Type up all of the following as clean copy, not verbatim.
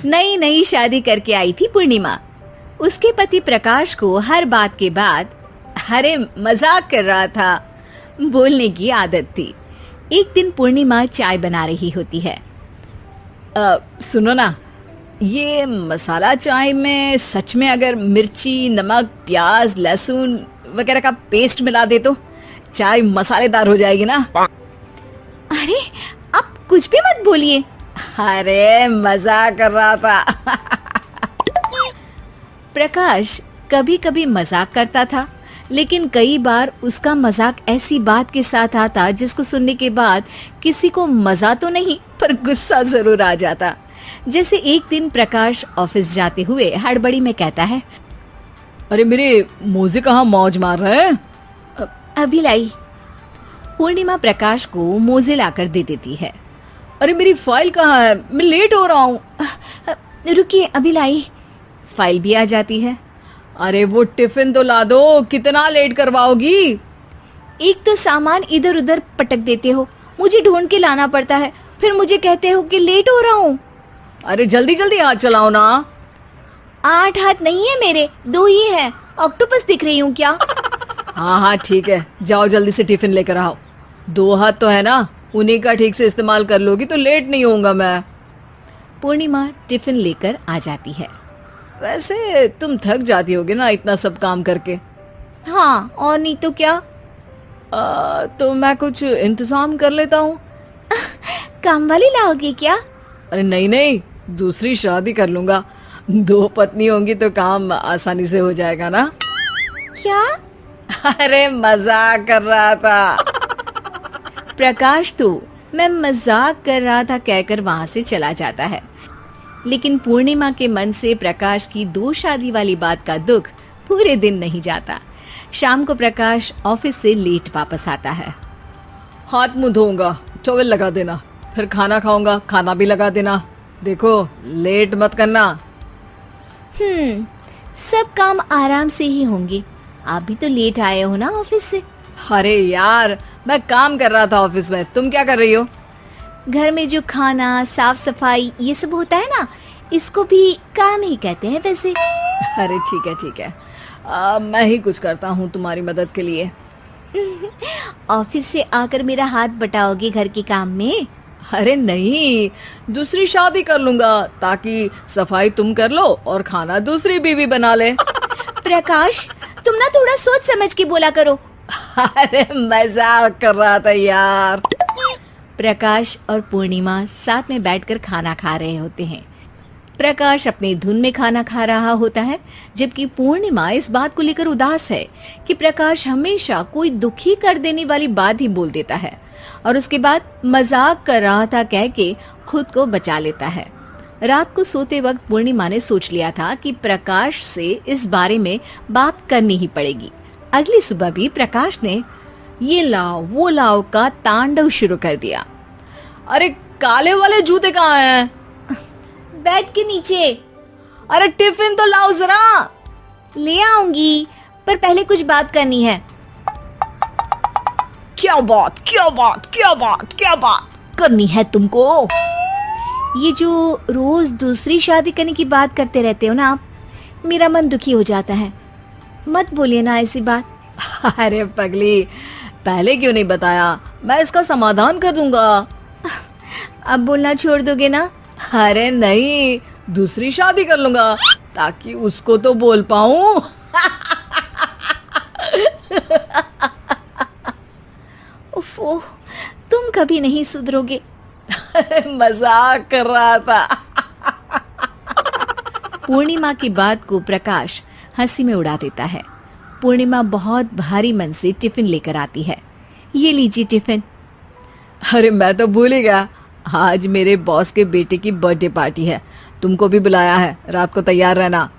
नई नई शादी करके आई थी पूर्णिमा। उसके पति प्रकाश को हर बात के बाद अरे मजाक कर रहा था बोलने की आदत थी। एक दिन पूर्णिमा चाय बना रही होती है। सुनो ना, ये मसाला चाय में सच में अगर मिर्ची, नमक, प्याज, लहसुन वगैरह का पेस्ट मिला दे तो चाय मसालेदार हो जाएगी ना। अरे आप कुछ भी मत बोलिए। अरे मजाक कर रहा था। प्रकाश कभी कभी मजाक करता था, लेकिन कई बार उसका मजाक ऐसी बात के साथ आता जिसको सुनने के बाद किसी को मजा तो नहीं पर गुस्सा जरूर आ जाता। जैसे एक दिन प्रकाश ऑफिस जाते हुए हड़बड़ी में कहता है, अरे मेरे मोजे कहाँ मौज मार रहे हैं? अभी लाई। पूर्णिमा प्रकाश को मोजे लाकर दे देती है। अरे मेरी फाइल कहाँ है? मैं लेट हो रहा हूँ। रुकिए अभी लाई। फाइल भी आ जाती है। अरे वो टिफिन तो ला दो, कितना लेट करवाओगी? एक तो सामान इधर उधर पटक देते हो, मुझे ढूंढ के लाना पड़ता है, फिर मुझे कहते हो कि लेट हो रहा हूँ। अरे जल्दी जल्दी हाथ चलाओ ना। 8 हाथ नहीं है मेरे, 2 ही है। ऑक्टोपस दिख रही हूँ क्या? हाँ हाँ ठीक है, जाओ जल्दी से टिफिन लेकर आओ। 2 हाथ तो है ना, उन्हीं का ठीक से इस्तेमाल कर लोगी तो लेट नहीं होऊंगा मैं। पूर्णिमा टिफिन लेकर आ जाती है। वैसे तुम थक जाती होगी ना इतना सब काम करके। हाँ और नहीं तो क्या। तो मैं कुछ इंतजाम कर लेता हूँ। काम वाली लाओगे क्या? अरे नहीं नहीं, दूसरी शादी कर लूंगा। 2 पत्नी होंगी तो काम आसानी से हो जाएगा ना। क्या? अरे मजाक कर रहा था। प्रकाश तो मैं मजाक कर रहा था कहकर वहां से चला जाता है, लेकिन पूर्णिमा के मन से प्रकाश की 2 शादी वाली बात का दुख पूरे दिन नहीं जाता। शाम को प्रकाश ऑफिस से लेट वापस आता है। हाथ मुंह धोऊंगा, टॉवेल लगा देना, फिर खाना खाऊंगा, खाना भी लगा देना। देखो लेट मत करना। सब काम आराम से ही होंगे। आप भी तो लेट आए हो ना ऑफिस से। अरे यार मैं काम कर रहा था ऑफिस में, तुम क्या कर रही हो? घर में जो खाना, साफ सफाई ये सब होता है ना, इसको भी काम ही कहते हैं वैसे। अरे ठीक है ठीक है, मैं ही कुछ करता हूँ तुम्हारी मदद के लिए। ऑफिस से आकर मेरा हाथ बटाओगे घर के काम में? अरे नहीं, दूसरी शादी कर लूंगा ताकि सफाई तुम कर लो और खाना दूसरी बीवी बना ले। प्रकाश तुम ना थोड़ा सोच समझ के बोला करो। अरे मजाक कर रहा था यार। प्रकाश और पूर्णिमा साथ में बैठकर खाना खा रहे होते हैं। प्रकाश अपनी धुन में खाना खा रहा होता है, जबकि पूर्णिमा इस बात को लेकर उदास है कि प्रकाश हमेशा कोई दुखी कर देने वाली बात ही बोल देता है और उसके बाद मजाक कर रहा था कह के खुद को बचा लेता है। रात को सोते वक्त पूर्णिमा ने सोच लिया था कि प्रकाश से इस बारे में बात करनी ही पड़ेगी। अगली सुबह भी प्रकाश ने ये लाओ वो लाओ का तांडव शुरू कर दिया। अरे काले वाले जूते कहाँ हैं? बेड के नीचे। अरे टिफिन तो लाओ जरा। ले आऊंगी, पर पहले कुछ बात करनी है। क्या बात क्या बात क्या बात क्या बात करनी है तुमको? ये जो रोज दूसरी शादी करने की बात करते रहते हो ना आप, मेरा मन दुखी हो जाता है। मत बोलिए ना ऐसी बात। अरे पगली, पहले क्यों नहीं बताया? मैं इसका समाधान कर दूंगा। अब बोलना छोड़ दोगे ना? अरे नहीं, दूसरी शादी कर लूंगा ताकि उसको तो बोल पाऊं। उफ़ो, तुम कभी नहीं सुधरोगे। अरे मजाक कर रहा था। पूर्णिमा की बात को प्रकाश हंसी में उड़ा देता है। पूर्णिमा बहुत भारी मन से टिफिन लेकर आती है। ये लीजिए टिफिन। अरे मैं तो भूल ही गया, आज मेरे बॉस के बेटे की बर्थडे पार्टी है, तुमको भी बुलाया है, रात को तैयार रहना।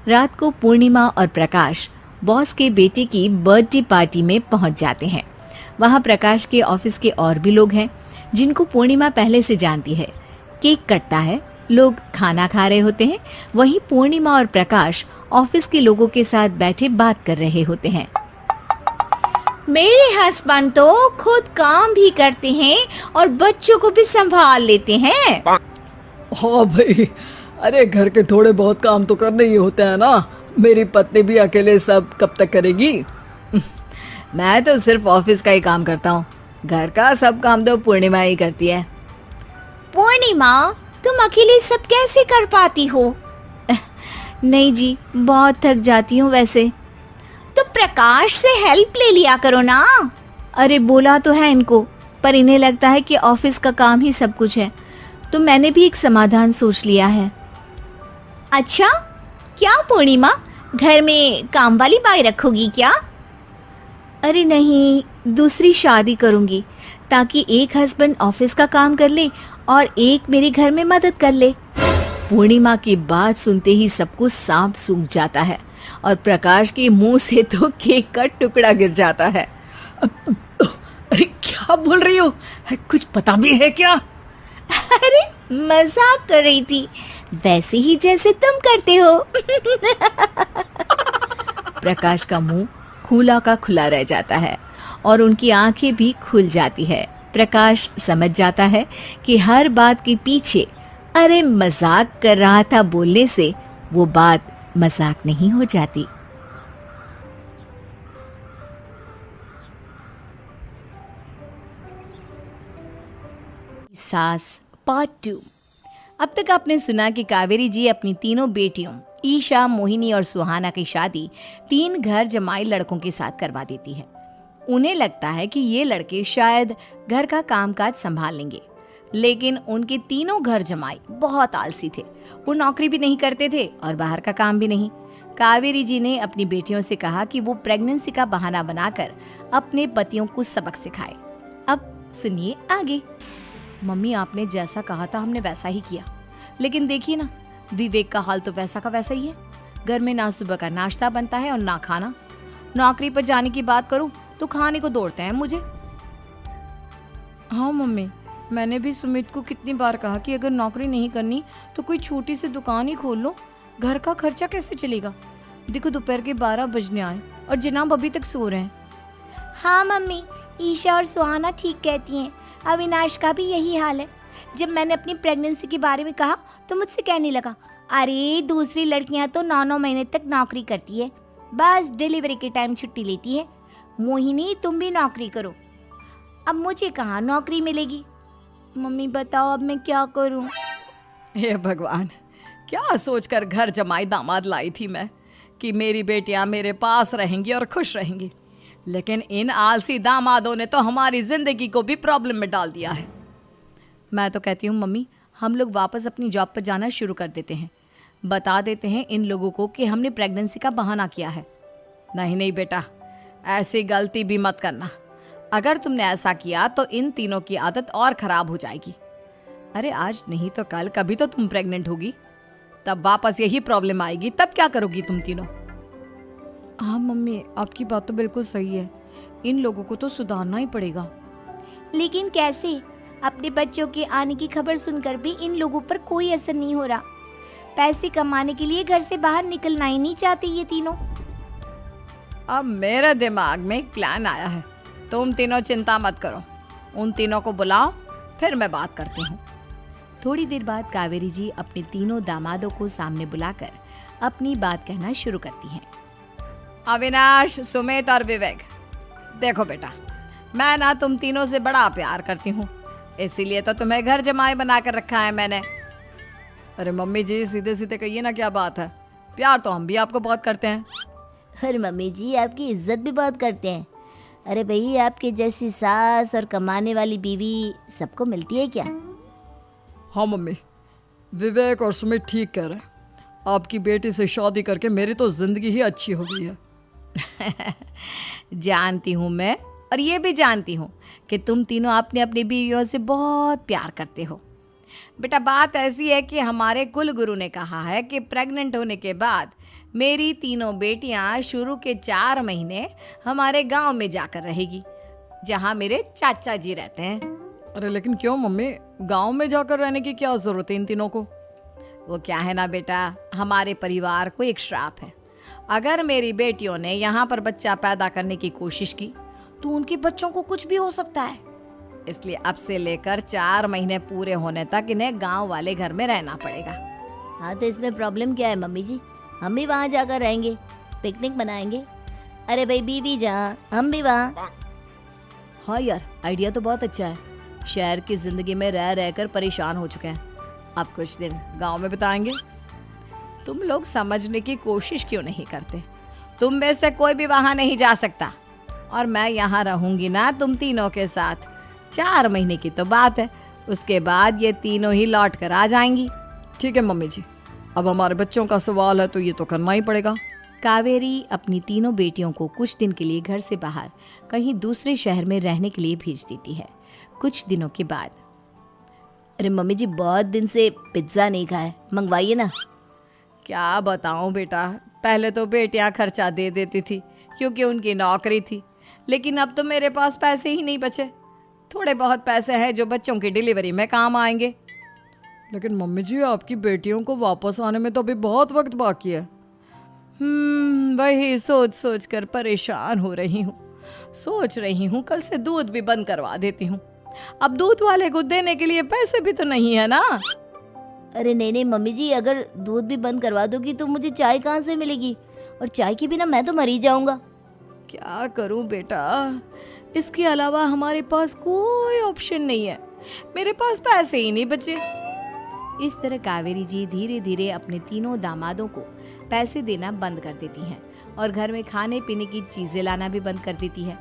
रात को पूर्णिमा और प्रकाश बॉस के बेटे की बर्थडे पार्टी में पहुंच जाते हैं। वहां प्रकाश के ऑफिस के और भी लोग हैं जिनको पूर्णिमा पहले से जानती है। केक कटता है, लोग खाना खा रहे होते हैं। वहीं पूर्णिमा और प्रकाश ऑफिस के लोगों के साथ बैठे बात कर रहे होते हैं। मेरे हस्बैंड तो खुद काम भी करते हैं और बच्चों को भी संभाल लेते हैं। हाँ भाई, अरे घर के थोड़े बहुत काम तो करने ही होते हैं ना। मेरी पत्नी भी अकेले सब कब तक करेगी? मैं तो सिर्फ ऑफिस का ही काम करता हूँ, घर का सब काम तो पूर्णिमा ही करती है। पूर्णिमा, तुम अकेले सब कैसे कर पाती हो? नहीं जी, बहुत थक जाती हूँ वैसे। तो प्रकाश से हेल्प ले लिया करो ना। अरे बोला तो है इनको, पर इन्हें लगता है कि ऑफिस का काम ही सब कुछ है, तो मैंने भी एक समाधान सोच लिया है। अच्छा, क्या पूर्णिमा, घर में काम वाली बाई रखोगी क्या? अरे नहीं, दूसरी शादी करूंगी ताकि एक हस्बैंड ऑफिस का काम कर ले और एक मेरे घर में मदद कर ले। पूर्णिमा की बात सुनते ही सब कुछ सांप सूख जाता है और प्रकाश के मुंह से तो केक का टुकड़ा गिर जाता है। अरे क्या बोल रही हो? कुछ पता भी है क्या? अरे मजाक कर रही थी, वैसे ही जैसे तुम करते हो। प्रकाश का मुंह खुला का खुला रह जाता है और उनकी आंखें भी खुल जाती है। प्रकाश समझ जाता है कि हर बात के पीछे अरे मजाक कर रहा था बोलने से वो बात मजाक नहीं हो जाती। सास पार्ट 2। अब तक आपने सुना कि कावेरी जी अपनी तीनों बेटियों ईशा, मोहिनी और सुहाना की शादी 3 घर जमाई लड़कों के साथ करवा देती है। उन्हें लगता है कि ये लड़के शायद घर का कामकाज संभाल लेंगे, लेकिन उनके तीनों घर जमाई बहुत आलसी थे। वो नौकरी भी नहीं करते थे और बाहर का काम भी नहीं। कावेरी जी ने अपनी बेटियों से कहा कि वो प्रेगनेंसी का बहाना बनाकर अपने पतियों को सबक सिखाए। अब सुनिए आगे। मम्मी, आपने जैसा कहा था हमने वैसा ही किया, लेकिन देखिए ना, विवेक का हाल तो वैसा का वैसा ही है। घर में ना सुबह का नाश्ता बनता है और ना खाना। नौकरी पर जाने की बात करूं तो खाने को दौड़ते हैं मुझे। हाँ मम्मी, मैंने भी सुमित को कितनी बार कहा कि अगर नौकरी नहीं करनी तो कोई छोटी सी दुकान ही खोल लो, घर का खर्चा कैसे चलेगा। देखो दोपहर के 12 बजने आए और जनाब अभी तक सो रहे हैं। हाँ मम्मी, ईशा और सुहाना ठीक कहती हैं। अविनाश का भी यही हाल है। जब मैंने अपनी प्रेगनेंसी के बारे में कहा तो मुझसे कहने लगा, अरे दूसरी लड़कियां तो 9-9 महीने तक नौकरी करती है, बस डिलीवरी के टाइम छुट्टी लेती है। मोहिनी, तुम भी नौकरी करो। अब मुझे कहाँ नौकरी मिलेगी? मम्मी बताओ, अब मैं क्या करूँ? हे भगवान, क्या सोचकर घर जमाई दामाद लाई थी मैं कि मेरी बेटियां मेरे पास रहेंगी और खुश रहेंगी, लेकिन इन आलसी दामादों ने तो हमारी जिंदगी को भी प्रॉब्लम में डाल दिया है। मैं तो कहती हूँ मम्मी, हम लोग वापस अपनी जॉब पर जाना शुरू कर देते हैं। बता देते हैं इन लोगों को कि हमने प्रेगनेंसी का बहाना किया है। नहीं नहीं बेटा, ऐसी गलती भी मत करना। अगर तुमने ऐसा किया तो इन तीनों की आदत और खराब हो जाएगी। अरे आज नहीं तो कल कभी तो तुम प्रेग्नेंट होगी, तब वापस यही प्रॉब्लम आएगी, तब क्या करोगी तुम तीनों? हाँ मम्मी, आपकी बात तो बिल्कुल सही है। इन लोगों को तो सुधारना ही पड़ेगा। लेकिन कैसे? अपने बच्चों के आने की खबर सुनकर भी इन लोगों पर कोई असर नहीं हो रहा। पैसे कमाने के लिए घर से बाहर निकलना ही नहीं चाहते ये तीनों। अब मेरे दिमाग में एक प्लान आया है, तुम तीनों चिंता मत करो। उन तीनों को बुलाओ, फिर मैं बात करती हूँ। थोड़ी देर बाद कावेरी जी अपने तीनों दामादों को सामने बुलाकर अपनी बात कहना शुरू करती हैं। अविनाश, सुमित और विवेक, देखो बेटा, मैं ना तुम तीनों से बड़ा प्यार करती हूँ, इसीलिए तो तुम्हें घर जमाई बना कर रखा है मैंने। अरे मम्मी जी, सीधे सीधे कहिए ना, क्या बात है? प्यार तो हम भी आपको बहुत करते हैं। अरे मम्मी जी, आपकी इज्जत भी बहुत करते हैं। अरे भाई, आपके जैसी सास और कमाने वाली बीवी सबको मिलती है क्या? हाँ मम्मी, विवेक और सुमित ठीक कह रहे हैं। आपकी बेटी से शादी करके मेरी तो जिंदगी ही अच्छी हो गई है। जानती हूँ मैं, और ये भी जानती हूँ कि तुम तीनों अपने अपनी बीवियों से बहुत प्यार करते हो। बेटा, बात ऐसी है कि हमारे कुल गुरु ने कहा है कि प्रेग्नेंट होने के बाद मेरी तीनों बेटियां शुरू के 4 महीने हमारे गांव में जाकर रहेगी, जहां मेरे चाचा जी रहते हैं। अरे लेकिन क्यों मम्मी, गांव में जाकर रहने की क्या जरूरत है इन तीनों को? वो क्या है ना बेटा, हमारे परिवार को एक श्राप है। अगर मेरी बेटियों ने यहाँ पर बच्चा पैदा करने की कोशिश की तो उनके बच्चों को कुछ भी हो सकता है। इसलिए अब से लेकर 4 महीने पूरे होने तक इन्हें गांव वाले घर में रहना पड़ेगा। हाँ तो इसमें प्रॉब्लम क्या है मम्मी जी, हम भी वहाँ जाकर रहेंगे, पिकनिक मनाएंगे। अरे भाई बीवी जहाँ हम भी वहाँ। हाँ यार, आइडिया तो बहुत अच्छा है। शहर की जिंदगी में रह रहकर परेशान हो चुके हैं, अब कुछ दिन गांव में बिताएंगे। तुम लोग समझने की कोशिश क्यों नहीं करते? तुम में से कोई भी वहां नहीं जा सकता और मैं यहाँ रहूंगी ना तुम तीनों के साथ। 4 महीने की तो बात है, उसके बाद ये तीनों ही लौट कर आ जाएंगी। ठीक है मम्मी जी, अब हमारे बच्चों का सवाल है तो ये तो करना ही पड़ेगा। कावेरी अपनी तीनों बेटियों को कुछ दिन के लिए घर से बाहर कहीं दूसरे शहर में रहने के लिए भेज देती है। कुछ दिनों के बाद, अरे मम्मी जी बहुत दिन से पिज्ज़ा नहीं खाया, मंगवाइए ना। क्या बताऊं बेटा, पहले तो बेटियां खर्चा दे देती थी क्योंकि उनकी नौकरी थी, लेकिन अब तो मेरे पास पैसे ही नहीं बचे। थोड़े बहुत पैसे हैं जो बच्चों की डिलीवरी में काम आएंगे। लेकिन मम्मी जी, आपकी बेटियों को वापस आने में तो अभी बहुत वक्त बाकी है। वही सोच सोच कर परेशान हो रही हूँ। सोच रही हूँ कल से दूध भी बंद करवा देती हूँ। अब दूध वाले को देने के लिए पैसे भी तो नहीं है ना। अरे नहीं नहीं मम्मी जी, अगर दूध भी बंद करवा दोगी तो मुझे चाय कहाँ से मिलेगी, और चाय के बिना मैं तो मर ही जाऊंगा। क्या करूं बेटा, इसके अलावा हमारे पास कोई ऑप्शन नहीं है। मेरे पास पैसे ही नहीं बचे। इस तरह कावेरी जी धीरे धीरे अपने तीनों दामादों को पैसे देना बंद कर देती हैं और घर में खाने पीने की चीजें लाना भी बंद कर देती है।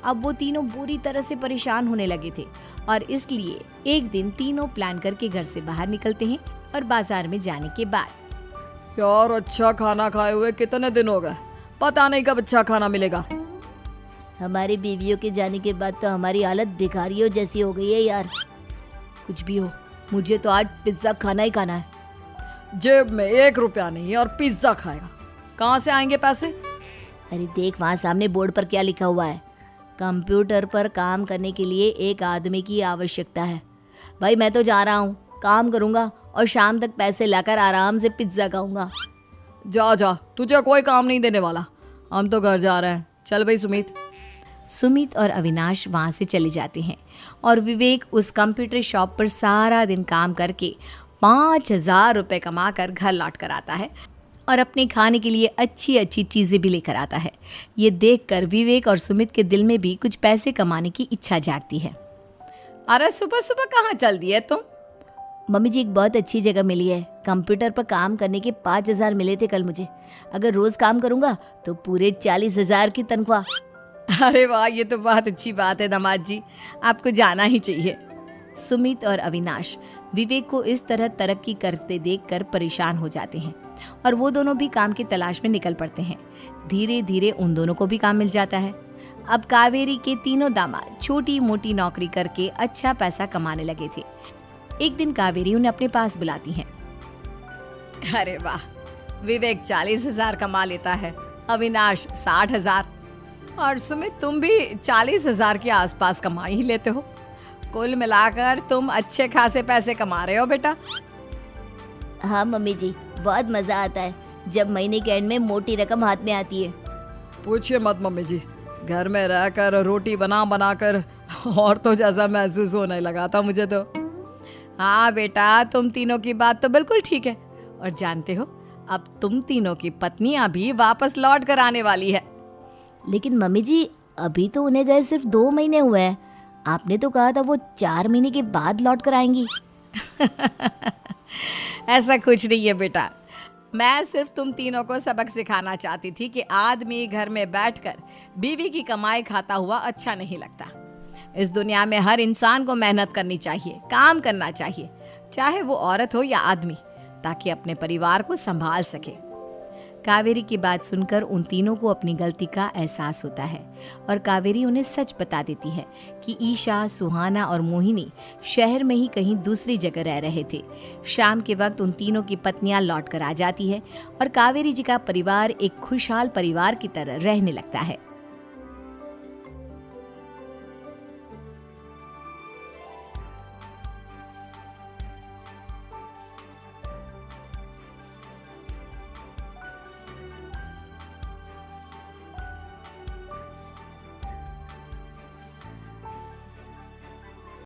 अब वो तीनों बुरी तरह से परेशान होने लगे थे और इसलिए एक दिन तीनों प्लान करके घर से बाहर निकलते हैं और बाजार में जाने के बाद, यार अच्छा खाना खाए हुए कितने दिन हो गए, पता नहीं कब अच्छा खाना मिलेगा। हमारी बीवियों के जाने के बाद तो हमारी हालत भिखारियों जैसी हो गई है यार। कुछ भी हो, मुझे तो आज पिज्जा खाना ही खाना है। जेब में 1 रुपया नहीं और पिज्जा खाएगा, कहाँ से आएंगे पैसे? अरे देख वहाँ सामने बोर्ड पर क्या लिखा हुआ है, कंप्यूटर पर काम करने के लिए एक आदमी की आवश्यकता है। भाई मैं तो जा रहा हूँ, काम करूँगा और शाम तक पैसे लाकर आराम से पिज्जा खाऊंगा। जा जा, तुझे कोई काम नहीं देने वाला, हम तो घर जा रहे हैं। चल भाई सुमित। सुमित और अविनाश वहाँ से चले जाते हैं और विवेक उस कंप्यूटर शॉप पर सारा दिन काम करके 5,000 रुपये कमा कर घर लौट कर आता है और अपने खाने के लिए अच्छी अच्छी चीज़ें भी लेकर आता है। ये देखकर विवेक और सुमित के दिल में भी कुछ पैसे कमाने की इच्छा जागती है। अरे सुबह सुबह कहाँ चल दिए तुम? मम्मी जी एक बहुत अच्छी जगह मिली है, कंप्यूटर पर काम करने के 5,000 मिले थे कल मुझे। अगर रोज काम करूँगा तो पूरे 40,000 की तनख्वाह। अरे वाह, ये तो बहुत अच्छी बात है दामाद जी, आपको जाना ही चाहिए। सुमित और अविनाश विवेक को इस तरह तरक्की करते देखकर परेशान हो जाते हैं और वो दोनों भी काम की तलाश में निकल पड़ते हैं। धीरे धीरे उन दोनों को भी काम मिल जाता है। अब कावेरी के तीनों दामाद छोटी मोटी नौकरी करके अच्छा पैसा कमाने लगे थे। एक दिन कावेरी उन्हें अपने पास बुलाती है। अरे वाह, विवेक 40,000 कमा लेता है, अविनाश 60,000 और सुमित तुम भी 40,000 के आसपास कमा ही लेते हो। कुल मिलाकर तुम अच्छे खासे पैसे कमा रहे हो बेटा। हाँ मम्मी जी, बहुत मजा आता है जब महीने के एंड में मोटी रकम हाथ में आती है। पूछिए मत मम्मी जी, घर में रहकर रोटी बना बना कर और तो जैसा महसूस होने लगा था मुझे तो। हाँ बेटा, तुम तीनों की बात तो बिल्कुल ठीक है। और जानते हो, अब तुम तीनों की पत्नियां भी वापस लौट कर आने वाली है। लेकिन मम्मी जी अभी तो उन्हें गए सिर्फ 2 महीने हुए हैं, आपने तो कहा था वो 4 महीने के बाद लौट कर आएंगी। ऐसा कुछ नहीं है बेटा, मैं सिर्फ तुम तीनों को सबक सिखाना चाहती थी कि आदमी घर में बैठकर बीवी की कमाई खाता हुआ अच्छा नहीं लगता। इस दुनिया में हर इंसान को मेहनत करनी चाहिए, काम करना चाहिए, चाहे वो औरत हो या आदमी, ताकि अपने परिवार को संभाल सके। कावेरी की बात सुनकर उन तीनों को अपनी गलती का एहसास होता है और कावेरी उन्हें सच बता देती है कि ईशा, सुहाना और मोहिनी शहर में ही कहीं दूसरी जगह रह रहे थे। शाम के वक्त उन तीनों की पत्नियां लौट कर आ जाती है और कावेरी जी का परिवार एक खुशहाल परिवार की तरह रहने लगता है।